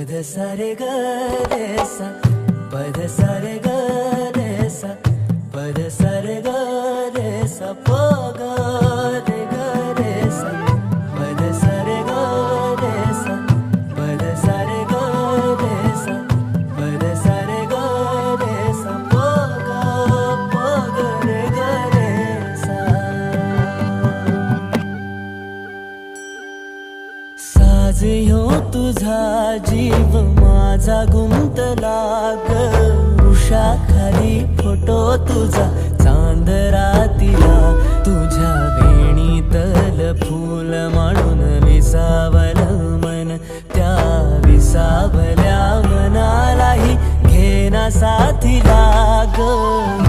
पद सा रे ग रे सा, पद सा रे ग रे सा, पद सा रे ग रे सा, प ग रे ग रे सा, पद सा रे ग रे सा, पद सा रे ग रे सा, पद सा रे ग रे सा, प ग रे ग रे सा। साज ह्यो तुझा जीव माझा गुंतला ग, उषाखाली फोटो तुझा चांदरातीला, तुझ्या वेणीतल फूल म्हणून विसावलं मन, त्या विसावल्या मनालाही घेना साथीला ग।